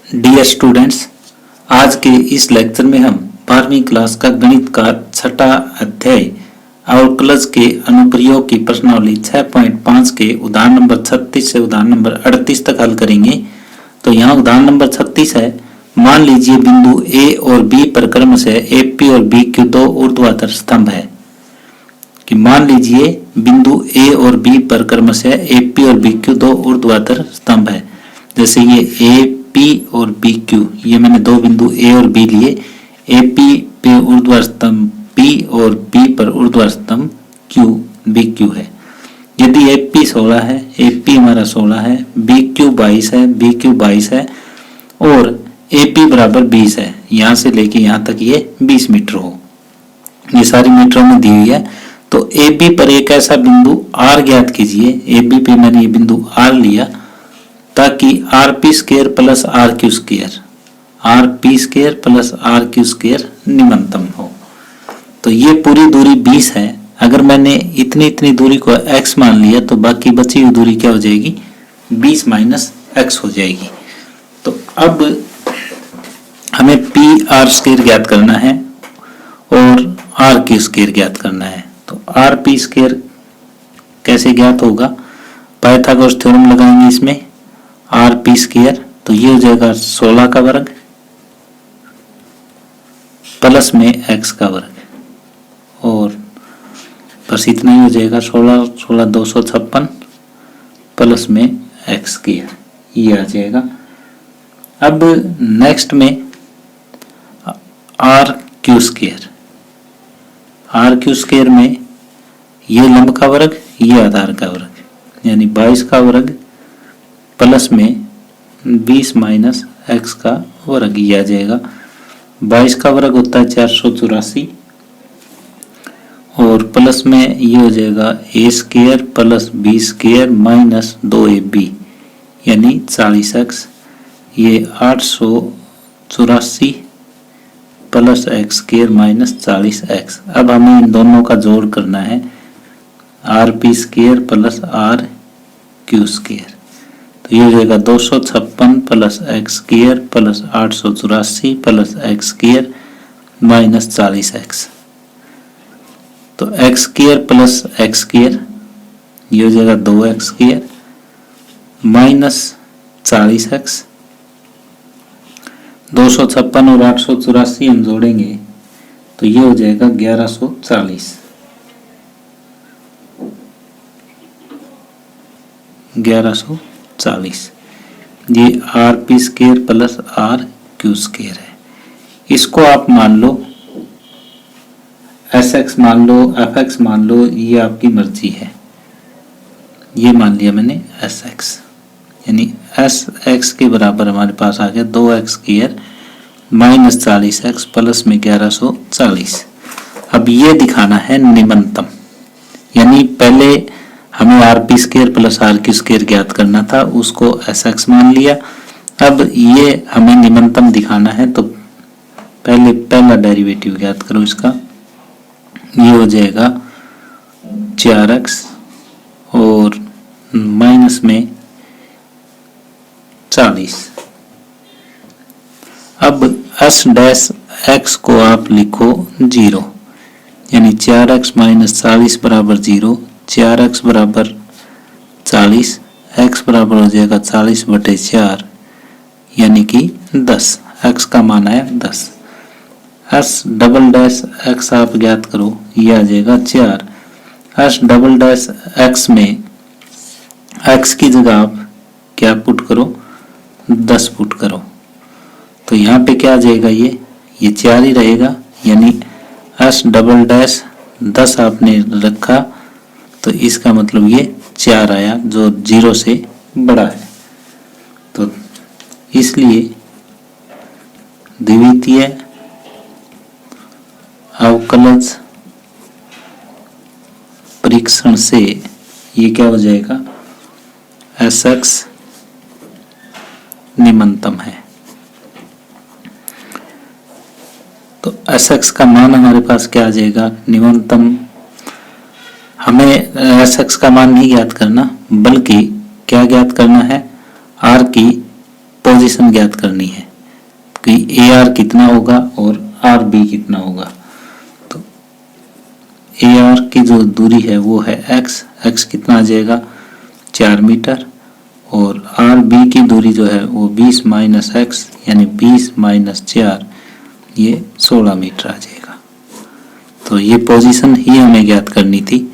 Dear students, आज के इस लेक्चर में हम 12वीं क्लास का गणित का छठा अध्याय अवकलज के अनुप्रयोग की प्रश्नावली 6.5 के उदाहरण नंबर 36 से उदाहरण नंबर 38 तक हल करेंगे। तो यहाँ उदाहरण नंबर 36 है, मान लीजिए बिंदु ए और बी पर क्रमशः एपी और बी क्यू दो ऊर्ध्वाधर स्तंभ है। कि मान लीजिए बिंदु ए और बी पर क्रमशः एपी और बी क्यू दो ऊर्ध्वाधर स्तंभ है। जैसे ये ए पी और बी क्यू, ये मैंने दो बिंदु ए और बी लिए। ए पी पे ऊर्ध्वाधर स्तंभ पी और बी पर ऊर्ध्वाधर स्तंभ क्यू बी क्यू है। यदि ए पी 16 है, ए पी हमारा 16 है, बी क्यू 22 है, बी क्यू 22 है और ए पी बराबर 20 है, यहाँ से लेके यहाँ तक ये 20 मीटर हो, ये सारी मीटरों में दी हुई है। तो ए बी पर एक ऐसा बिंदु आर ज्ञात कीजिए। ए बी पे मैंने ये बिंदु आर लिया ताकि R P square plus R Q square, R P square plus R Q square निम्नतम हो। तो ये पूरी दूरी 20 है। अगर मैंने इतनी दूरी को x मान लिया तो बाकी बची हुई दूरी क्या हो जाएगी, 20 माइनस x हो जाएगी। तो अब हमें पी आर स्क्वायर ज्ञात करना है और आर क्यू स्क्वायर ज्ञात करना है। तो आर पी स्क्वायर कैसे ज्ञात होगा, पाइथागोरस थ्योरम लगाएंगे इसमें। आर पी स्क्वायर तो ये हो जाएगा 16 का वर्ग प्लस में x का वर्ग और बस इतना ही हो जाएगा। 16 256 प्लस में x स्क्वायर, ये आ जाएगा। अब नेक्स्ट में R Q square, R Q square में ये लंब का वर्ग, ये आधार का वर्ग, यानी 22 का वर्ग प्लस में 20 माइनस x का वर्ग, ये आ जाएगा। 22 का वर्ग होता है 484 और प्लस में ये हो जाएगा a square plus b square minus 2ab यानी 40x, ये 884 plus x square minus 40x। अब हमें इन दोनों का जोड़ करना है, R P square plus R Q square. तो ये हो जाएगा 256 plus x square plus 884 plus x square minus 40x। तो x square plus x square ये हो जाएगा 2x स्क्वायर माइनस 40x। 256 और 884 हम जोड़ेंगे तो ये हो जाएगा 1140, 1140। ये R P square plus R Q square है। इसको आप मान लो एस एक्स मान लो, एफ एक्स मान लो, ये आपकी मर्जी है। ये मान लिया मैंने एस एक्स, यानी एस एक्स के बराबर हमारे पास आ गया 2x square minus 40x plus में 1140। अब ये दिखाना है निम्नतम, यानी पहले हमें R P square plus R Q square ज्ञात करना था, उसको एस एक्स मान लिया। अब ये हमें निम्नतम दिखाना है तो पहला डेरिवेटिव ज्ञात करो इसका। ये हो जाएगा 4x और माइनस में 40। अब एस डैश एक्स को आप लिखो 0, यानी 4x माइनस 40 बराबर 0, 4x बराबर 40, x बराबर हो जाएगा 40/4 यानी कि 10। x का मान है 10। s डबल डैश x आप ज्ञात करो, ये आ जाएगा 4। s डबल डैश x में x की जगह आप क्या पुट करो, 10 पुट करो। तो यहाँ पे क्या आ जाएगा, ये 4 ही रहेगा, यानी s डबल डैश 10 आपने रखा तो इसका मतलब ये 4 आया जो 0 से बड़ा है। तो इसलिए द्वितीय अवकलज परीक्षण से ये क्या हो जाएगा, एस एक्स निम्नतम है। तो एस एक्स का मान हमारे पास क्या आ जाएगा, निम्नतम। हमें एस एक्स का मान नहीं ज्ञात करना बल्कि क्या ज्ञात करना है, आर की पोजीशन ज्ञात करनी है कि ए आर कितना होगा और आर बी कितना होगा। तो ए आर की जो दूरी है वो है एक्स, एक्स कितना आ जाएगा 4 मीटर, और आर बी की दूरी जो है वो 20 माइनस एक्स यानी 20 माइनस 4 ये 16 मीटर आ जाएगा। तो ये पोजीशन ही हमें ज्ञात करनी थी,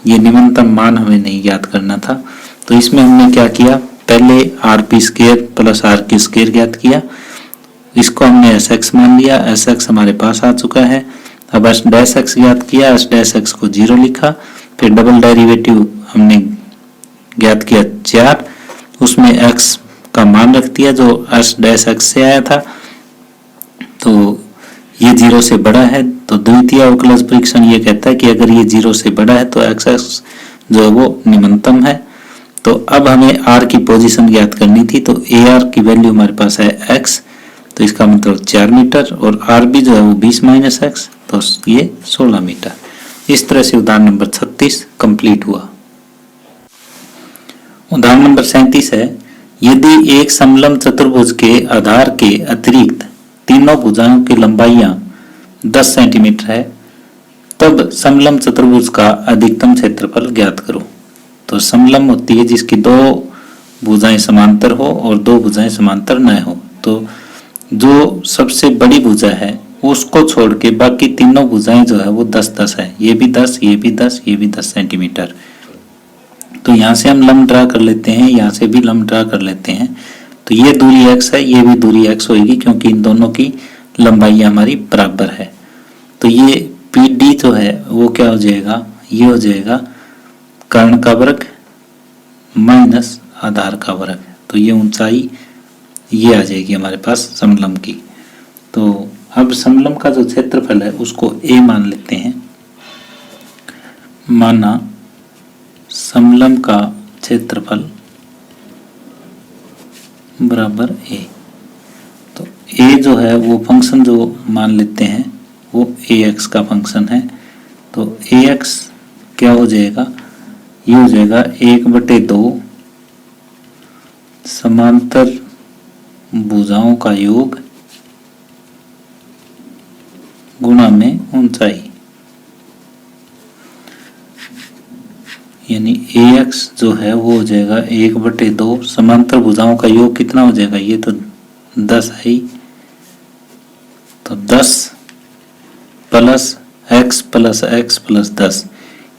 ये निम्नतम मान हमें नहीं ज्ञात करना था। तो इसमें हमने क्या किया, पहले R P square plus R Q square ज्ञात किया, इसको हमने एस एक्स मान लिया, एस एक्स हमारे पास आ चुका है। अब एस डैश एक्स ज्ञात किया, एस डैश एक्स को 0 लिखा, फिर डबल डेरिवेटिव हमने ज्ञात किया 4, उसमें x का मान रख दिया जो एस डैश एक्स से आया था। तो ये 0 से बड़ा है, तो द्वितीय अवकलज परीक्षण ये कहता है कि अगर ये 0 से बड़ा है तो एक्स एक्स जो है वो निम्नतम है। तो अब हमें r की पोजीशन ज्ञात करनी थी, तो ए आर की वैल्यू हमारे पास है x, तो इसका मतलब 4 मीटर, और आर बी जो है वो 20 माइनस एक्स, तो ये 16 मीटर। इस तरह से उदाहरण नंबर 36 कंप्लीट हुआ। उदाहरण नंबर 37 है, यदि एक समलंब चतुर्भुज के आधार के अतिरिक्त तीनों भुजाओं की लंबाइयां 10 सेंटीमीटर है, तब समलंब चतुर्भुज का अधिकतम क्षेत्रफल ज्ञात करो। तो समलंब होती है जिसकी 2 भुजाएं समांतर हो और 2 भुजाएं समांतर न हो। तो जो सबसे बड़ी भुजा है उसको छोड़ के बाकी तीनों भुजाएं जो है वो 10-10 है, ये भी 10, ये भी 10, ये भी 10 सेंटीमीटर। तो यहाँ से हम लंब ड्रा कर लेते हैं, यहाँ से भी लंब ड्रा कर लेते हैं। तो ये दूरी x है, ये भी दूरी x होगी, क्योंकि इन दोनों की लंबाई हमारी बराबर है। तो ये PD जो है वो क्या हो जाएगा, ये हो जाएगा कर्ण का वर्ग माइनस आधार का वर्ग। तो ये ऊंचाई ये आ जाएगी हमारे पास समलंब की। तो अब समलंब का जो क्षेत्रफल है उसको a मान लेते हैं। माना समलंब का क्षेत्रफल बराबर a। तो a जो है वो फंक्शन जो मान लेते हैं वो ax का फंक्शन है। तो ax क्या हो जाएगा, ये हो जाएगा 1/2 समांतर भुजाओं का योग गुणा में ऊंचाई, यानी ax जो है वो हो जाएगा 1/2 समांतर भुजाओं का योग कितना हो जाएगा, ये तो 10 है ही, तो 10 plus x plus x plus 10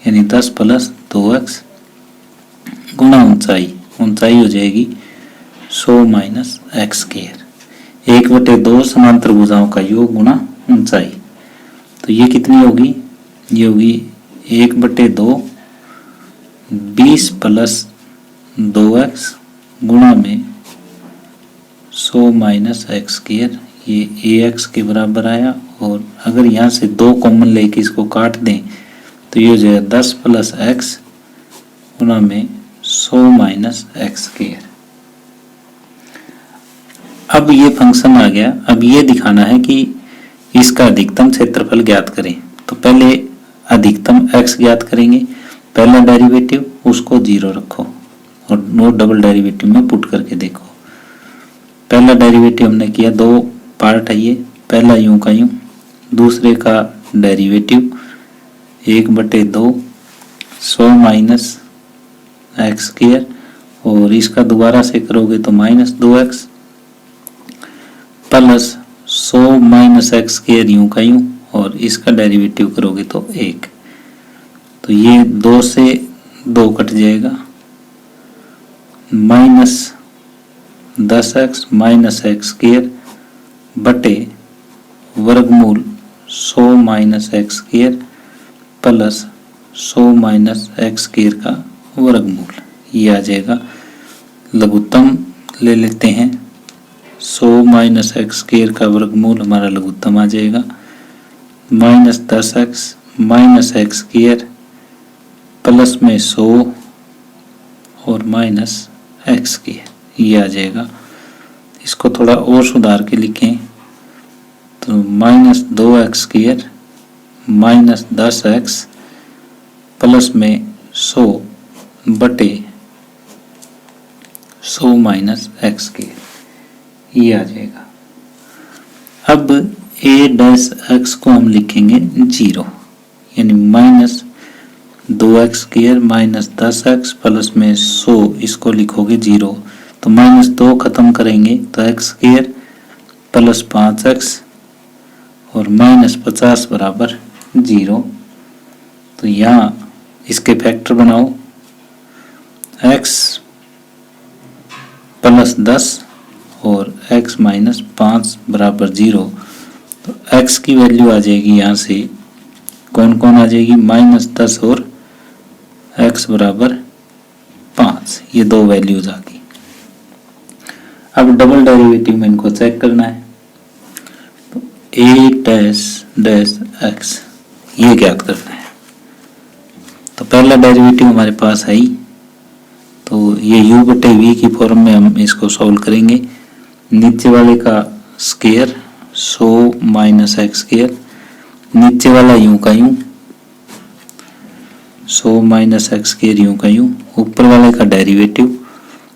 यानी 10 प्लस 2x गुणा ऊंचाई, ऊंचाई हो जाएगी 100 माइनस एक्स स्क्वायर। 1/2 समांतर भुजाओं का योग गुणा ऊंचाई, तो ये कितनी होगी, ये होगी 1/2 20 प्लस 2x गुणा में 100 माइनस एक्स स्क्वायर, ये ax के बराबर आया। और अगर यहाँ से 2 कॉमन लेके इसको काट दें तो ये हो जाएगा 10 प्लस x गुणा में 100 माइनस एक्स स्क्वायर। अब ये फंक्शन आ गया, अब ये दिखाना है कि इसका अधिकतम क्षेत्रफल ज्ञात करें। तो पहले अधिकतम x ज्ञात करेंगे, पहला डेरिवेटिव उसको 0 रखो और नो डबल डेरिवेटिव में पुट करके देखो। पहला डेरिवेटिव हमने किया, 2 पार्ट है ये, पहला यूं का यूं, दूसरे का डेरिवेटिव 1/2 100 माइनस एक्स स्क्वायर, और इसका दोबारा से करोगे तो minus 2x plus 100 minus x square यूं का यूं, और इसका डेरिवेटिव करोगे तो 1। तो ये 2 से 2 कट जाएगा, minus 10x minus x square बटे वर्गमूल 100 minus x square plus 100 minus x square का वर्गमूल, ये आ जाएगा। लघुत्तम ले लेते हैं, 100 माइनस एक्स स्क्वायर का वर्गमूल हमारा लघुत्तम आ जाएगा, minus 10x minus x square plus में 100 और माइनस एक्स स्क्वायर, ये आ जाएगा। इसको थोड़ा और सुधार के लिखें तो minus 2x square minus 10x plus में 100 बटे 100 माइनस एक्स स्क्वायर, ये आ जाएगा। अब a डैश x को हम लिखेंगे 0, यानी minus 2x square minus 10x plus में 100, इसको लिखोगे 0, तो माइनस 2 खत्म करेंगे तो x स्क्वायर प्लस 5x और माइनस 50 बराबर 0। तो यहाँ इसके फैक्टर बनाओ, x प्लस 10 और x माइनस 5 बराबर 0। तो x की वैल्यू आ जाएगी यहाँ से कौन कौन आ जाएगी, माइनस 10 और x बराबर 5, ये दो वैल्यूज आ गई। अब डबल डेरिवेटिव में इनको चेक करना है, तो a डैश डैश x ये ज्ञात करना है। तो पहला डेरिवेटिव हमारे पास है ही, तो ये u बटे v की फॉर्म में हम इसको सॉल्व करेंगे। नीचे वाले का स्क्वायर 100 माइनस एक्स स्क्वायर, नीचे वाला यूं का यूं 100 माइनस एक्स स्क्वायर यूं का यूं, ऊपर वाले का डेरिवेटिव,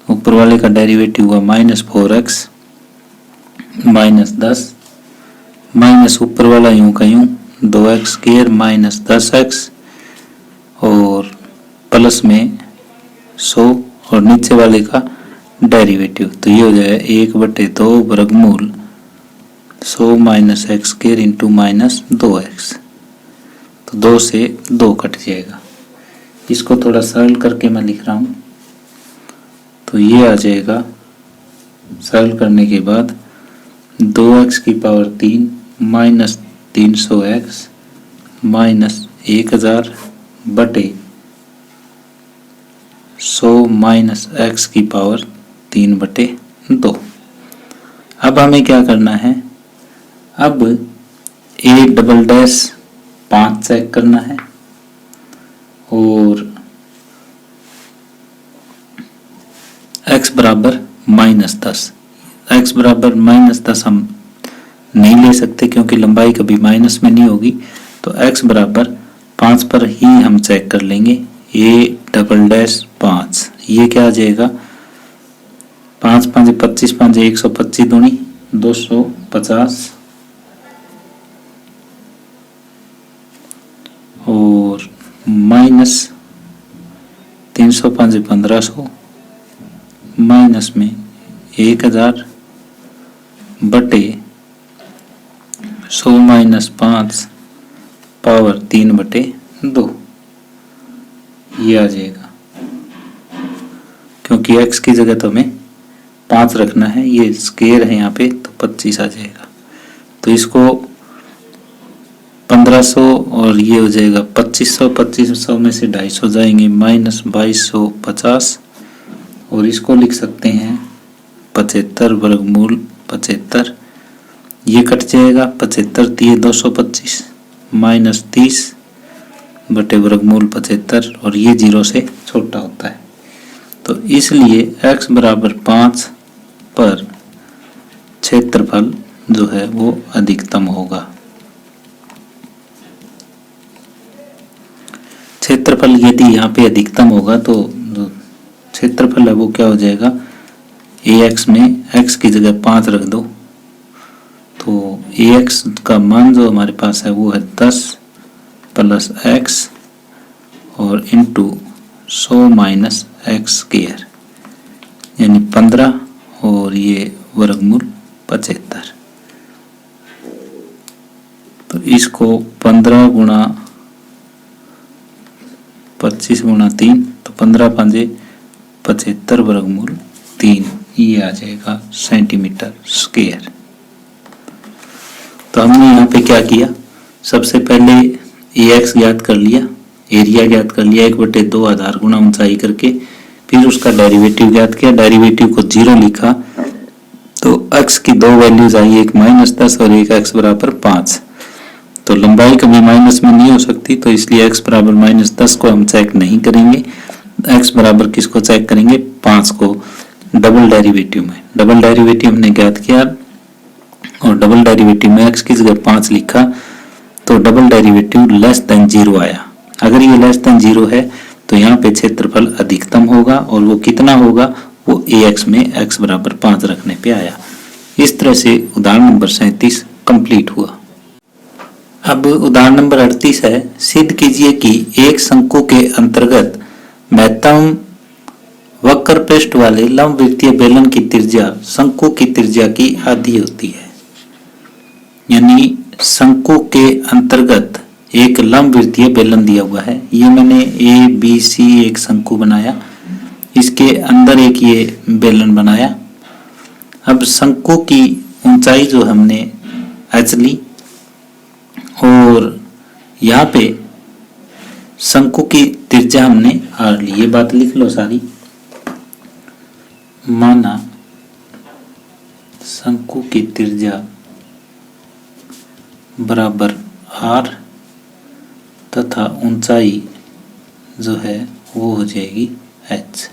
ऊपर वाले का डेरिवेटिव हुआ माइनस 4x माइनस 10 माइनस ऊपर वाला यूं का यूं 2x स्क्वायर माइनस 10x और प्लस में 100 और नीचे वाले का डेरिवेटिव, तो ये हो जाएगा 1/2 वर्गमूल 100 minus x square into minus 2x। तो 2 से 2 कट जाएगा। इसको थोड़ा सरल करके मैं लिख रहा हूँ, तो ये आ जाएगा सरल करने के बाद 2x की पावर 3 माइनस 300x माइनस 1000 बटे 100 माइनस x की पावर 3/2। अब हमें क्या करना है, अब a डबल डैश 5 चेक करना है और x बराबर माइनस 10, x बराबर माइनस 10 हम नहीं ले सकते क्योंकि लंबाई कभी माइनस में नहीं होगी, तो x बराबर 5 पर ही हम चेक कर लेंगे। a डबल डैश 5 ये क्या आ जाएगा, 5 5 25 5 125 दूनी 250 और माइनस 305 1500 माइनस में 1000 बटे 100 माइनस 5 पावर 3/2 ये आ जाएगा। क्योंकि x की जगह तो हमें 5 रखना है, ये स्क्वायर है यहाँ पे, तो 25 आ जाएगा। तो इसको 1500 और ये हो जाएगा 2500, 2500 में से 250 जाएंगे माइनस 2250 और इसको लिख सकते हैं 75 वर्गमूल 75, ये कट जाएगा 75 दिए 225 माइनस 30 बटे वर्गमूल 75 और ये 0 से छोटा होता है। तो इसलिए x बराबर 5 पर क्षेत्रफल जो है वो अधिकतम होगा। क्षेत्रफल यदि यहाँ पे अधिकतम होगा तो जो क्षेत्रफल है वो क्या हो जाएगा, ax में x की जगह 5 रख दो, तो ax का मान जो हमारे पास है वो है 10 प्लस x और इंटू 100 माइनस एक्स स्क्वायर यानी 15 और ये वर्गमूल 75। तो इसको 15 गुणा 25 गुणा 3 तो 15 5 75 वर्गमूल 3 ये आ जाएगा सेंटीमीटर स्क्वायर। तो हमने यहाँ पे क्या किया, सबसे पहले ax ज्ञात कर लिया, एरिया ज्ञात कर लिया 1/2 आधार गुणा ऊंचाई करके, फिर उसका डेरिवेटिव ज्ञात किया, डेरिवेटिव को 0 लिखा तो x की दो वैल्यूज आई, एक माइनस 10 और एक x बराबर 5। तो लंबाई कभी माइनस में नहीं हो सकती, तो इसलिए x बराबर माइनस 10 को हम चेक नहीं करेंगे, x बराबर किसको चेक करेंगे, 5 को डबल डेरिवेटिव में। डबल डेरिवेटिव हमने ज्ञात किया और डबल डेरिवेटिव में x की जगह 5 लिखा तो डबल डेरिवेटिव लेस देन 0 आया। अगर ये लेस देन 0 है तो यहाँ पे क्षेत्रफल अधिकतम होगा और वो कितना होगा, वो ax में x बराबर 5 रखने पे आया। इस तरह से उदाहरण नंबर 37 कंप्लीट हुआ। अब उदाहरण नंबर 38 है, सिद्ध कीजिए कि एक शंकु के अंतर्गत महत्तम वक्र पृष्ठ वाले लंबवृत्तीय बेलन की त्रिज्या शंकु की त्रिज्या की आधी होती है। यानी शंकु के अंतर्गत एक लंबवृत्तीय बेलन दिया हुआ है। ये मैंने ए बी सी एक शंकु बनाया, इसके अंदर एक ये बेलन बनाया। अब शंकु की ऊंचाई जो हमने h ली और यहाँ पे शंकु की त्रिज्या हमने r ली। ये बात लिख लो सारी। माना शंकु की त्रिज्या बराबर r तथा ऊंचाई जो है वो हो जाएगी h।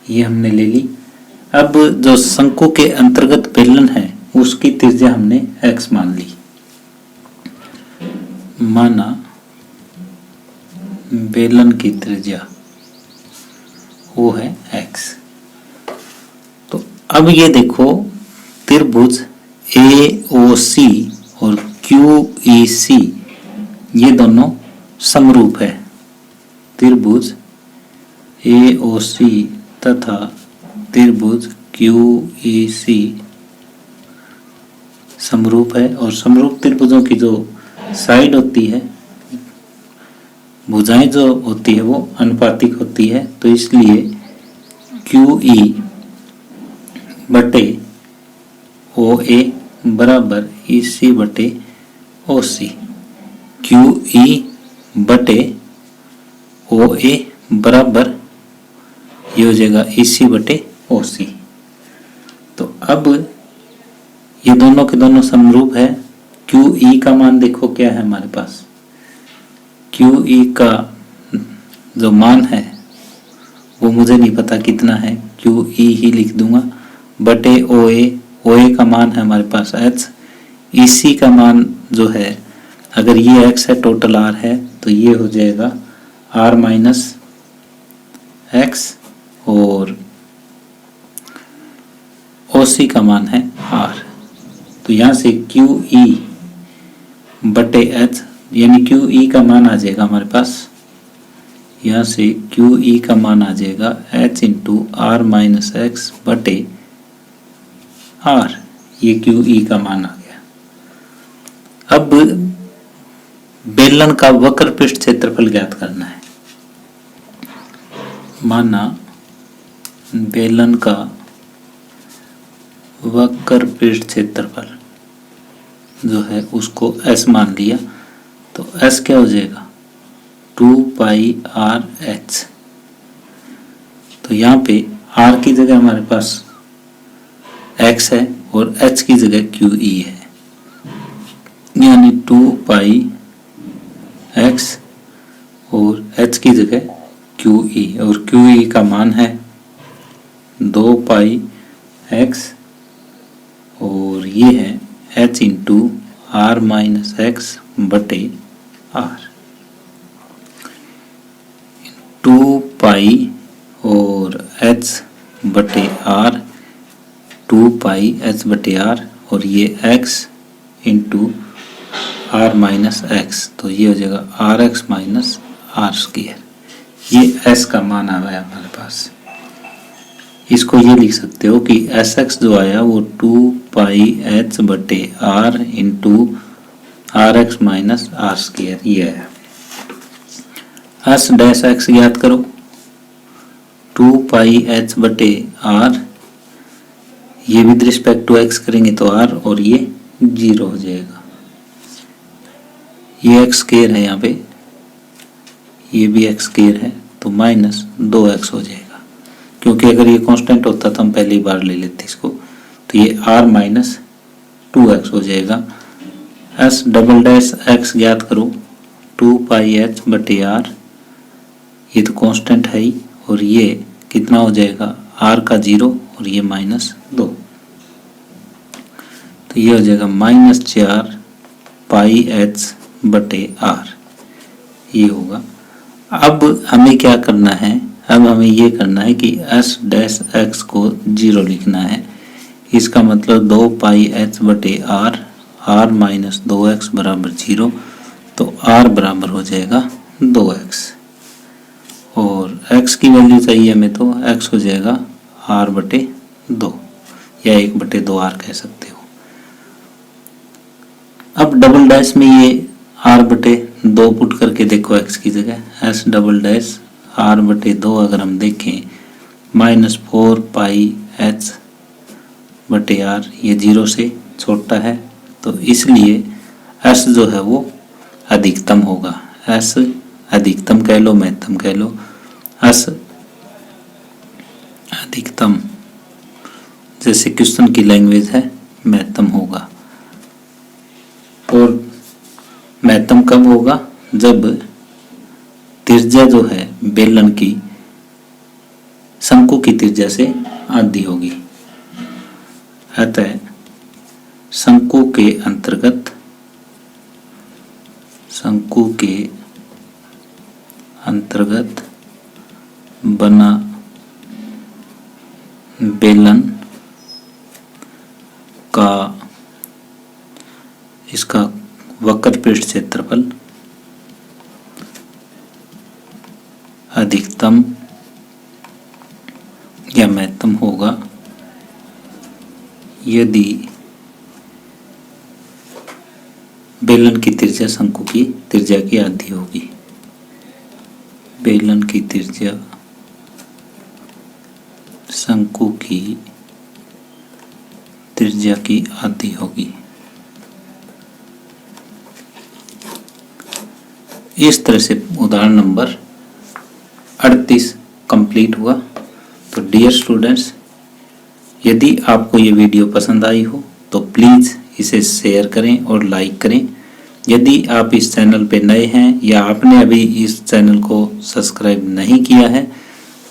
ये हमने ले ली। अब जो शंकु के अंतर्गत बेलन है उसकी त्रिज्या हमने x मान ली। माना बेलन की त्रिज्या वो है x। तो अब ये देखो त्रिभुज AOC और QEC ये दोनों समरूप है। त्रिभुज AOC तथा त्रिभुज QEC समरूप है और समरूप त्रिभुजों की जो साइड होती है, भुजाएं जो होती है वो अनुपातिक होती है। तो इसलिए QE बटे OA बराबर EC बटे OC। QE बटे OA बराबर ये हो जाएगा EC बटे OC। तो अब ये दोनों के दोनों समरूप है। QE का मान देखो क्या है हमारे पास। QE का जो मान है वो मुझे नहीं पता कितना है, QE ही लिख दूंगा बटे OA का मान है हमारे पास h। EC का मान जो है, अगर ये x है टोटल r है तो ये हो जाएगा r माइनस x और OC का मान है r। तो यहाँ से QE बटे h यानी QE का मान आ जाएगा हमारे पास, यहाँ से QE का मान आ जाएगा h into r minus x बटे r। ये QE का मान आ गया। अब बेलन का वक्र पृष्ठ क्षेत्रफल ज्ञात करना है। माना बेलन का वक्र पृष्ठ क्षेत्रफल जो है उसको S मान लिया, तो S क्या हो जाएगा 2 पाई r h। तो यहाँ पे r की जगह हमारे पास x है और h की जगह QE है, यानी 2 पाई x और h की जगह QE और QE का मान है 2 पाई x और ये है h into r minus x बटे r। 2 पाई और h बटे r, 2 पाई h बटे r और ये x into r minus x, तो ये हो जाएगा rx माइनस r स्क्वायर। ये s का मान आ गया हमारे पास। इसको ये लिख सकते हो कि sx जो आया वो 2 पाई h बटे r into rx minus r square ये है। s डैश x याद करो, 2 पाई h बटे r, ये विद रिस्पेक्ट टू x करेंगे तो r और ये 0 हो जाएगा। ये x स्क्वायर है, यहाँ पे ये भी x स्क्वायर है तो माइनस 2x हो जाएगा, क्योंकि अगर ये कांस्टेंट होता तो हम पहली बार ले लेते इसको। तो ये r माइनस 2x हो जाएगा। s डबल डैश x ज्ञात करो, 2 पाई h बटे r, ये तो कांस्टेंट है ही, और ये कितना हो जाएगा r का 0 और ये माइनस 2, तो ये हो जाएगा माइनस 4 पाई h बटे r। ये होगा। अब हमें क्या करना है, अब हमें ये करना है कि s डैश x को 0 लिखना है। इसका मतलब 2 पाई एच बटे आर, आर माइनस 2x बराबर 0, तो r बराबर हो जाएगा 2x। और x की वैल्यू चाहिए हमें, तो x हो जाएगा r बटे 2 या 1 बटे 2r कह सकते हो। अब डबल डैश में ये r बटे 2 पुट करके देखो x की जगह, s डबल डैश r बटे 2 अगर हम देखें माइनस 4 पाई h बटे r, ये 0 से छोटा है, तो इसलिए s जो है वो अधिकतम होगा। s अधिकतम कह लो, महत्तम कह लो, s अधिकतम, जैसे क्वेश्चन की लैंग्वेज है, महत्तम होगा। और महत्तम कब होगा? जब त्रिज्या जो है बेलन की शंकु की त्रिज्या से आधी होगी। अतः शंकु के अंतर्गत बना बेलन का इसका वक्र पृष्ठ क्षेत्रफल अधिकतम या महत्तम होगा यदि बेलन की त्रिज्या शंकु की त्रिज्या की आधी होगी। बेलन की त्रिज्या शंकु की त्रिज्या की आधी होगी। इस तरह से उदाहरण नंबर 38 कंप्लीट हुआ। तो डियर स्टूडेंट्स, यदि आपको ये वीडियो पसंद आई हो तो प्लीज़ इसे शेयर करें और लाइक करें। यदि आप इस चैनल पे नए हैं या आपने अभी इस चैनल को सब्सक्राइब नहीं किया है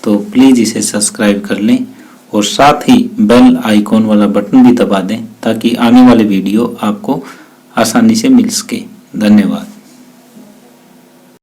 तो प्लीज़ इसे सब्सक्राइब कर लें और साथ ही बेल आइकॉन वाला बटन भी दबा दें ताकि आने वाले वीडियो आपको आसानी से मिल सके। धन्यवाद।